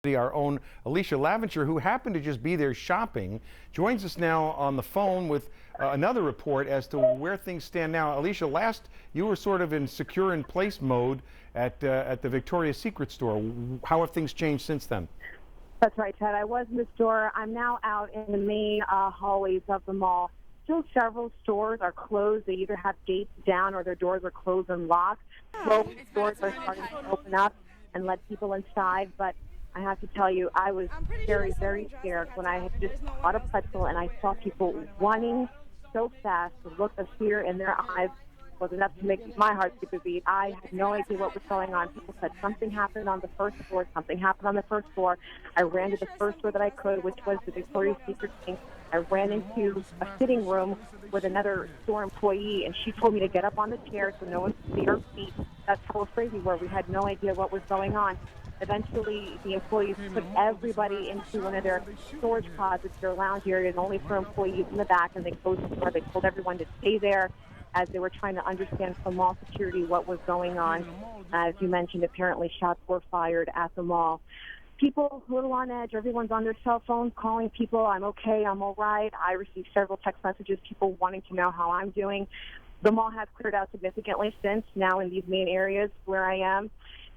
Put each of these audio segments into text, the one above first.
Our own Alicia Laventure, who happened to just be there shopping, joins us now on the phone with another report as to where things stand now. Alicia, last you were sort of in secure in place mode at the Victoria's Secret store. How have things changed since then? That's right, Ted. I was in the store. I'm now out in the main hallways of the mall. Still several stores are closed. They either have gates down or their doors are closed and locked. Slowly, stores are starting to open up and let people inside, but I have to tell you, I was very, very scared when I had just bought a pretzel and I saw people running so fast. The look of fear in their eyes was enough to make my heart skip a beat. I had no idea what was going on. People said something happened on the first floor, something happened on the first floor. I ran to the first store that I could, which was the Victoria's Secret thing. I ran into a sitting room with another store employee, and she told me to get up on the chair so no one could see her feet. That's how afraid we were. We had no idea what was going on. Eventually, the employees put everybody into one of their storage closets, their lounge areas, only for employees in the back, and they closed the door. They told everyone to stay there as they were trying to understand from mall security what was going on. As you mentioned, apparently shots were fired at the mall. People a little on edge. Everyone's on their cell phones calling people, I'm okay, I'm all right. I received several text messages, people wanting to know how I'm doing. The mall has cleared out significantly since now in these main areas where I am.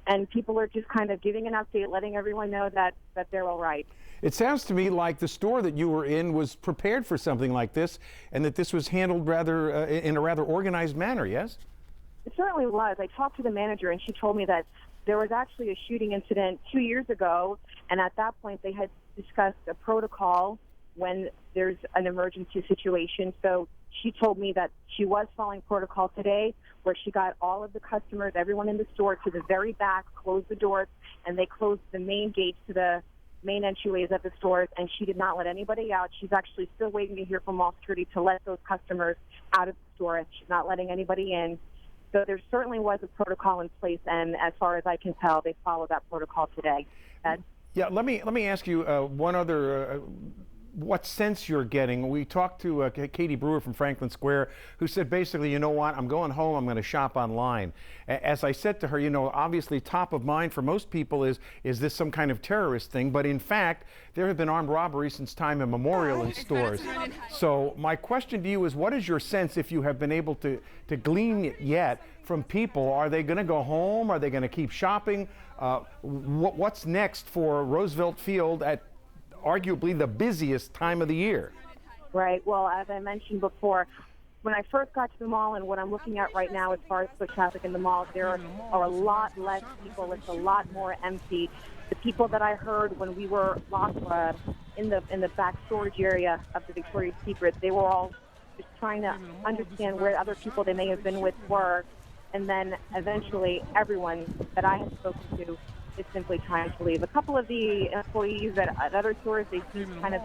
And people are just kind of giving an update, letting everyone know that they're all right. It sounds to me like the store that you were in was prepared for something like this, and that this was handled rather in a rather organized manner, yes? It certainly was. I talked to the manager, and she told me that there was actually a shooting incident 2 years ago, and at that point they had discussed a protocol when there's an emergency situation. So she told me that she was following protocol today, where she got all of the customers, everyone in the store, to the very back, closed the doors, and they closed the main gates to the main entryways of the stores, and she did not let anybody out. She's actually still waiting to hear from mall security to let those customers out of the store. She's not letting anybody in. So there certainly was a protocol in place, and as far as I can tell, they followed that protocol today. Ed? Yeah, let me ask you one other. What sense you're getting. We talked to Katie Brewer from Franklin Square, who said basically, you know what, I'm going home, I'm going to shop online. As I said to her, you know, obviously top of mind for most people is this some kind of terrorist thing? But in fact, there have been armed robberies since time immemorial in stores. So my question to you is, what is your sense, if you have been able to glean it yet from people? Are they going to go home? Are they going to keep shopping? What's next for Roosevelt Field at arguably the busiest time of the year? Right. Well, as I mentioned before, when I first got to the mall and what I'm looking at right now as far as foot traffic in the mall, there are a lot less people. It's a lot more empty. The people that I heard when we were locked in the back storage area of the Victoria's Secret, they were all just trying to understand where other people they may have been with were. And then eventually everyone that I had spoken to is simply trying to leave. A couple of the employees at other stores, they seem kind of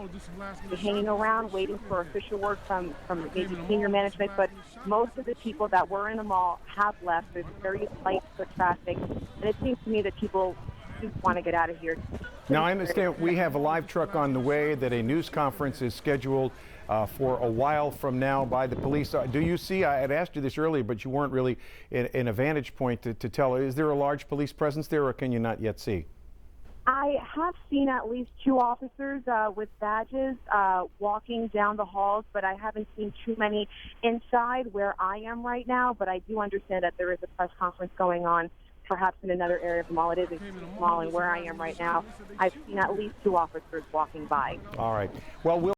be hanging around waiting for official word from maybe senior management, but most of the people that were in the mall have left. There's very light foot traffic, and it seems to me that people just want to get out of here. Now, I understand we have a live truck on the way, that a news conference is scheduled for a while from now by the police. Do you see, I had asked you this earlier, but you weren't really in a vantage point to tell. Is there a large police presence there, or can you not yet see? I have seen at least 2 officers with badges walking down the halls, but I haven't seen too many inside where I am right now. But I do understand that there is a press conference going on, perhaps in another area of the mall. It is a huge mall, and where I am right now, I've seen at least 2 officers walking by. All right. Well, we'll